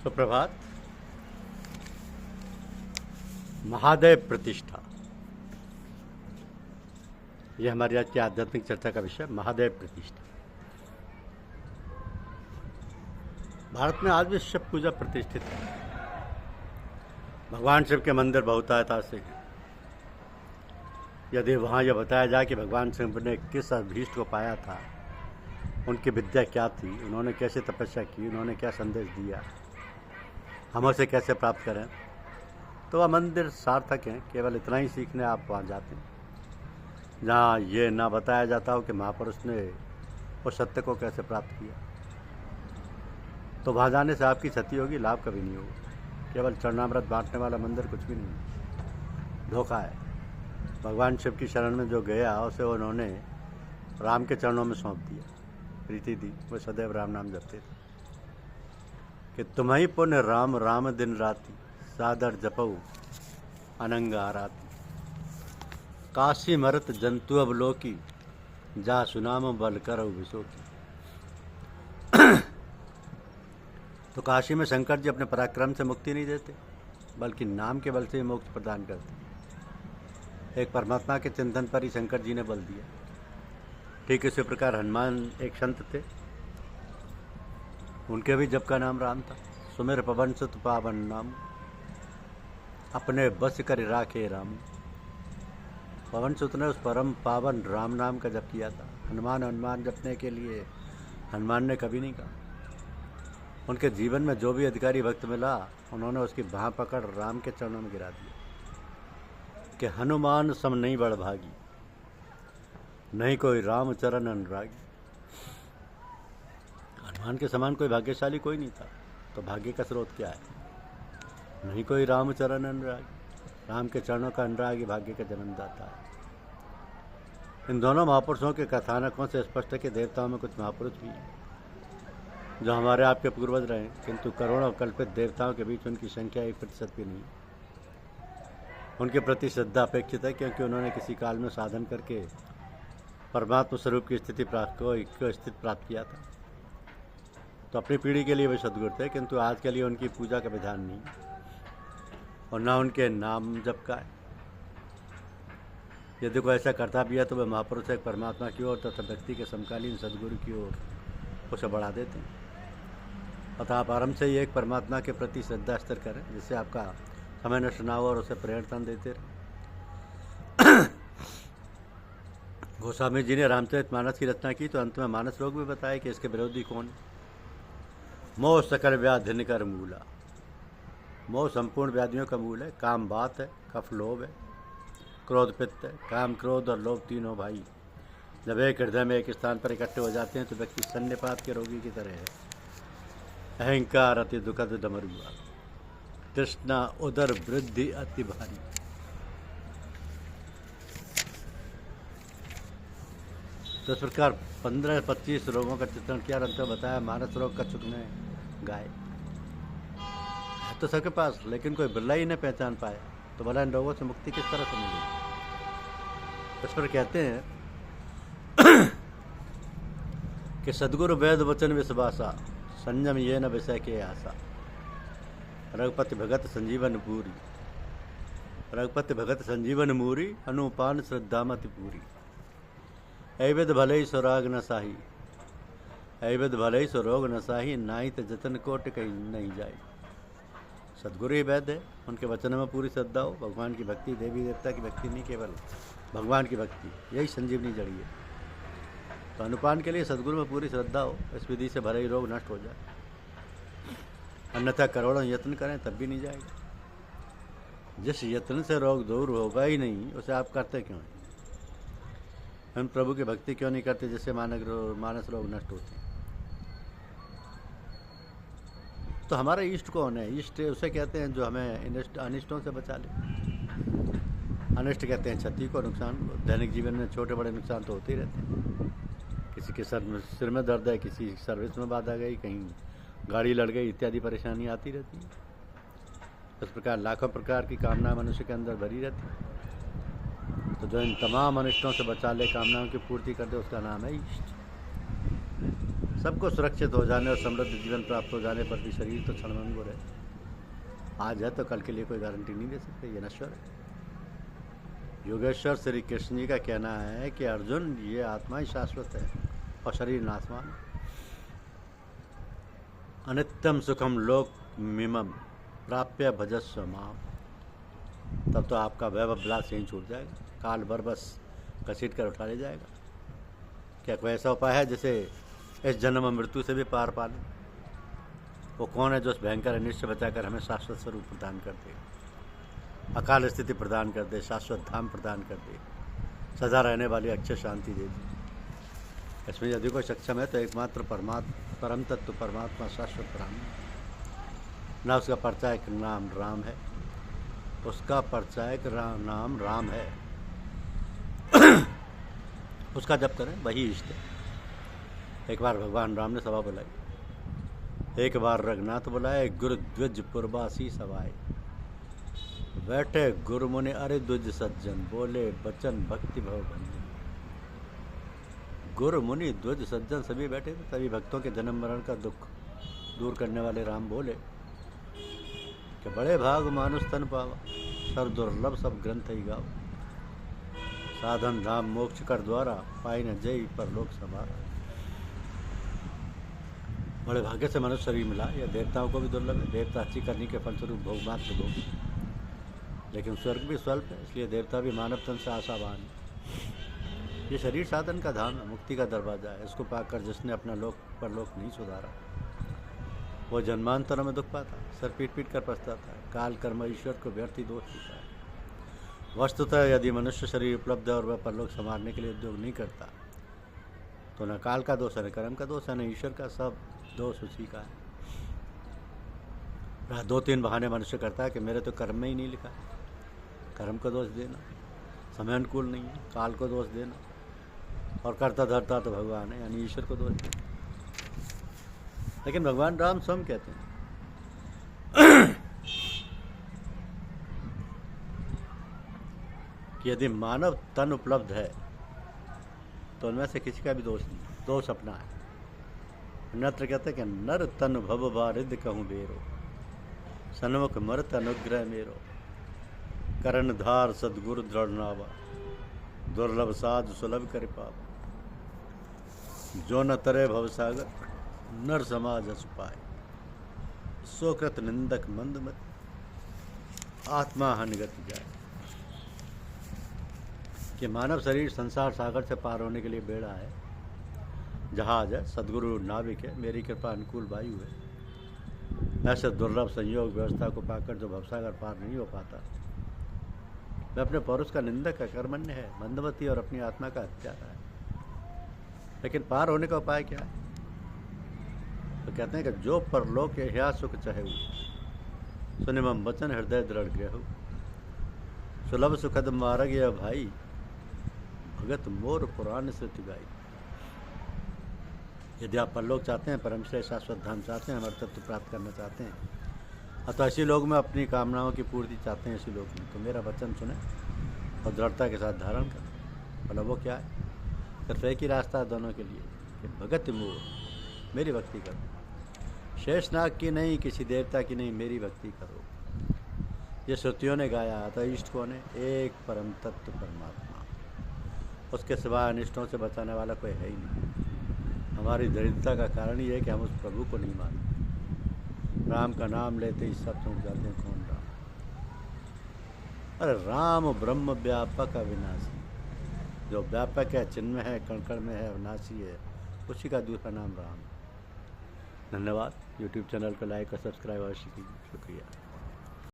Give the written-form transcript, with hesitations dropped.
सुप्रभात। महादेव प्रतिष्ठा, यह हमारी आज की आध्यात्मिक चर्चा का विषय। महादेव प्रतिष्ठा। भारत में आज भी शिव पूजा प्रतिष्ठित है। भगवान शिव के मंदिर बहुतायत से हैं। यदि वहाँ यह बताया जाए कि भगवान शिव ने किस अभीष्ट को पाया था, उनकी विद्या क्या थी, उन्होंने कैसे तपस्या की, उन्होंने क्या संदेश दिया, हम उसे कैसे प्राप्त करें, तो वह मंदिर सार्थक हैं। केवल इतना ही सीखने आप वहाँ जाते हैं जहाँ ये ना बताया जाता हो कि महापुरुष ने उस सत्य को कैसे प्राप्त किया। तो वहाँ जाने से आपकी क्षति होगी, लाभ कभी नहीं होगा। केवल चरणामृत बांटने वाला मंदिर कुछ भी नहीं, धोखा है। भगवान शिव की शरण में जो गया उसे उन्होंने राम के चरणों में सौंप दिया, प्रीति दी। वो सदैव राम नाम जपते थे कि तुम्हें पुण्य राम राम दिन राति, सादर जपऊ अनंग आराती। काशी मरत जंतु अवलोकी, जा सुनाम बल करऊ विशोकी। तो काशी में शंकर जी अपने पराक्रम से मुक्ति नहीं देते, बल्कि नाम के बल से ही मोक्ष प्रदान करते। एक परमात्मा के चिंतन पर ही शंकर जी ने बल दिया। ठीक इसी प्रकार हनुमान एक संत थे, उनके भी जप का नाम राम था। सुमिर पवन सुत पावन नाम, अपने बस कर राखे राम। पवन सुत ने उस परम पावन राम नाम का जप किया था। हनुमान जपने के लिए हनुमान ने कभी नहीं कहा। उनके जीवन में जो भी अधिकारी भक्त मिला, उन्होंने उसकी बाँह पकड़ राम के चरणों में गिरा दिया कि हनुमान सम नहीं बड़ भागी, नहीं कोई राम चरण अनुरागी। हनुमान के समान कोई भाग्यशाली कोई नहीं था, तो भाग्य का स्रोत क्या है? नहीं कोई राम चरण अनुरागी। राम के चरणों का अनुरागी भाग्य का जन्मदाता है। इन दोनों महापुरुषों के कथानकों से स्पष्ट है कि देवताओं में कुछ महापुरुष भी हैं जो हमारे आपके पूर्वज रहे, किंतु करोड़ों कल्पित देवताओं के बीच उनकी संख्या 1% भी नहीं। उनके प्रति श्रद्धा अपेक्षित है, क्योंकि उन्होंने किसी काल में साधन करके परमात्मा स्वरूप की स्थिति प्राप्त किया था। तो अपनी पीढ़ी के लिए वे सदगुरु थे, किंतु आज के लिए उनकी पूजा का विधान नहीं और ना उनके नाम जप का है। यदि कोई ऐसा करता भी है तो वह महापुरुष एक परमात्मा की ओर तथा व्यक्ति के समकालीन सदगुरु की ओर उसे बढ़ा देते हैं। अतः आप आरंभ से ही एक परमात्मा के प्रति श्रद्धा स्थिर करें, जिससे आपका समय नष्ट ना हो और उसे प्रेरणा देते रहे। गोस्वामी जी ने रामचरितमानस की रचना की तो अंत में मानस रोग भी बताया कि इसके विरोधी कौन। मोह सकल व्याधि निकर मूला। मोह संपूर्ण व्याधियों का मूल है। काम बात है, कफ लोभ है, क्रोध पित्त है। काम क्रोध और लोभ तीनों भाई जब एक हृदय में एक स्थान पर इकट्ठे हो जाते हैं तो व्यक्ति सन्निपात के रोगी की तरह है। अहंकार अति दुखद डमरुआ, तृष्णा उदर वृद्धि अति भारी। तो इस प्रकार 15-25 रोगों का चित्रण किया। अंत में बताया मानस रोग का चुकने गाय है तो सबके पास, लेकिन कोई बिरला ही ने पहचान पाया। तो भला इन रोगों से मुक्ति किस तरह से मिलेगी? इस पर कहते हैं कि सद्गुरु वेद वचन विश्वासा, संयम ये न विषय के आशा। रघुपति भगत संजीवन पूरी, रघुपति भगत संजीवन मूरी। अनुपान श्रद्धामति पूरी। ऐविद भले ही सुराग न साही, ऐविद भले ही सुरोग न साही। नाई तो जतन कोट कहीं नहीं जाए। सदगुरु ही वैद्य है, उनके वचनों में पूरी श्रद्धा हो। भगवान की भक्ति, देवी देवता की भक्ति नहीं, केवल भगवान की भक्ति, यही संजीवनी जड़ी है। तो अनुपान के लिए सदगुरु में पूरी श्रद्धा हो, इस विधि से भले ही रोग नष्ट हो जाए। अन्यथा करोड़ों यत्न करें तब भी नहीं जाएगा। जिस यत्न से रोग दूर होगा ही नहीं, उसे आप करते क्यों हैं? हम प्रभु की भक्ति क्यों नहीं करते जिससे मानस रोग नष्ट होते हैं? तो हमारा इष्ट कौन है? इष्ट उसे कहते हैं जो हमें अनिष्टों से बचा ले। अनिष्ट कहते हैं क्षति को, नुकसान को। दैनिक जीवन में छोटे बड़े नुकसान तो होते ही रहते हैं। किसी के सिर में दर्द है, किसी सर्विस में बाधा गई, कहीं गाड़ी लड़ गई, इत्यादि परेशानी आती रहती है। इस प्रकार लाखों प्रकार की कामना मनुष्य के अंदर भरी रहती है। तो जो इन तमाम अनिष्टों से बचा ले, कामनाओं की पूर्ति कर दे, उसका नाम है इष्ट। सबको सुरक्षित हो जाने और समृद्ध जीवन प्राप्त हो जाने पर भी शरीर तो क्षणभंगुर है। आज है तो कल के लिए कोई गारंटी नहीं दे सकते, ये नश्वर है। योगेश्वर श्री कृष्ण जी का कहना है कि अर्जुन, ये आत्मा ही शाश्वत है और शरीर नाशवान। अनित्यम सुखम लोक मिमम प्राप्य भजस्व माम। तब तो आपका वैभव विलास यहीं छूट जाएगा, काल भर बस घसीट कर उठा ले जाएगा। क्या कोई ऐसा उपाय है जिसे इस जन्म मृत्यु से भी पार पा ले? वो कौन है जो उस भयंकर अनिष्ट से बचाकर हमें शाश्वत स्वरूप प्रदान कर दे, अकाल स्थिति प्रदान कर दे, शाश्वत धाम प्रदान कर दे, सदा रहने वाली अक्षय शांति दे दे? इसमें यदि कोई सक्षम है तो एकमात्र परम तत्व परमात्मा शाश्वत ब्रह्म। ना उसका परिचायक नाम राम है, उसका परिचायक नाम राम है। उसका जप करें, वही इष्ट है। एक बार भगवान राम ने सभा बुलाई, एक बार रघुनाथ बुलाए, गुरु द्विज पुरवासी सवाए। बैठे गुरु मुनि अरे द्विज सज्जन, बोले बचन भक्ति भव भंजन। गुरु मुनि द्विज सज्जन सभी बैठे थे, सभी भक्तों के जन्म मरण का दुख दूर करने वाले राम बोले कि बड़े भाग मानुष तन पावा, सर दुर्लभ सब ग्रंथ ही गाओ। साधन धाम मोक्ष कर द्वारा, पाई न जय पर लोक समारा। बड़े भाग्य से मनुष्य शरीर मिला, यह देवताओं को भी दुर्लभ है। देवता अच्छी करने के फलस्वरूप भोग मात्र भोग, लेकिन स्वर्ग भी स्वल्प है, इसलिए देवता भी मानव तन से आशावान है। ये शरीर साधन का धाम है, मुक्ति का दरवाजा है। इसको पाकर जिसने अपना लोक परलोक नहीं सुधारा, वो जन्मांतरों में दुख पाता, सर पीट पीट कर पछताता है। काल कर्म ईश्वर को व्यर्थ ही दोष देता है। वस्तुतः यदि मनुष्य शरीर उपलब्ध है और वह परलोक संवारने के लिए उद्योग नहीं करता, तो न काल का दोष है, न कर्म का दोष है, न ईश्वर का, सब दोष उसी का है। 2-3 बहाने मनुष्य करता है कि मेरे तो कर्म में ही नहीं लिखा है। कर्म को दोष देना, समय अनुकूल नहीं है, काल को दोष देना, और करता धरता तो भगवान है, यानी ईश्वर को दोष देना। लेकिन भगवान राम स्वयं कहते हैं कि यदि मानव तन उपलब्ध है तो उनमें से किसी का भी दोष नहीं, दोष अपना है। नत्र कहते हैं कि नर तन भव बारिद कहूँ बेरो, सन्मुख मरत अनुग्रह मेरो। करण धार सदगुरु दृढ़ नावा, दुर्लभ साध सुलभ कर पावा। जो न तरे भवसागर, नर समाज हस पाए। सोकृत निंदक मंद मत, आत्मा हनिगत जाए। कि मानव शरीर संसार सागर से पार होने के लिए बेड़ा है, जहाज है, सदगुरु नाविक है, मेरी कृपा अनुकूल वायु है। ऐसे दुर्लभ संयोग व्यवस्था को पाकर जो भवसागर पार नहीं हो पाता, वह अपने पौरुष का निंदक है, कर्मण्य है, मंदमती और अपनी आत्मा का हत्यारा है। लेकिन पार होने का उपाय क्या है? तो कहते हैं कि जो परलोक यह सुख चाहे, सुने मम वचन हृदय दृढ़ ग्रह। सुलभ सुखद मार्ग यह भाई, भगत मोर पुराण से तिगाई। यदि आप परलोक चाहते हैं, परम श्रेष्ठ शाश्वत धाम चाहते हैं, अमर तत्व प्राप्त करना चाहते हैं, अतः ऐसी लोग में अपनी कामनाओं की पूर्ति चाहते हैं, ऐसी लोग में, तो मेरा वचन सुने और दृढ़ता के साथ धारण करें। मतलब वो क्या है? सिर्फ एक ही रास्ता है दोनों के लिए कि भगत मोर, मेरी भक्ति करो। शेष नाग की नहीं, किसी देवता की नहीं, मेरी भक्ति करो। ये श्रुतियों ने गाया। अतः इष्ट कौन है? एक परम तत्व परमात्मा, उसके सिवा अनिष्टों से बचाने वाला कोई है ही नहीं। हमारी दरिद्रता का कारण ये है कि हम उस प्रभु को नहीं मानते। राम का नाम लेते ही सब समझ जाते हैं कौन राम। अरे राम ब्रह्म व्यापक अविनाशी, जो व्यापक है, चिन्मय है, कण कण में है, अविनाशी है, उसी का दूसरा नाम राम। धन्यवाद। यूट्यूब चैनल को लाइक और सब्सक्राइब अवश्य कीजिए। शुक्रिया।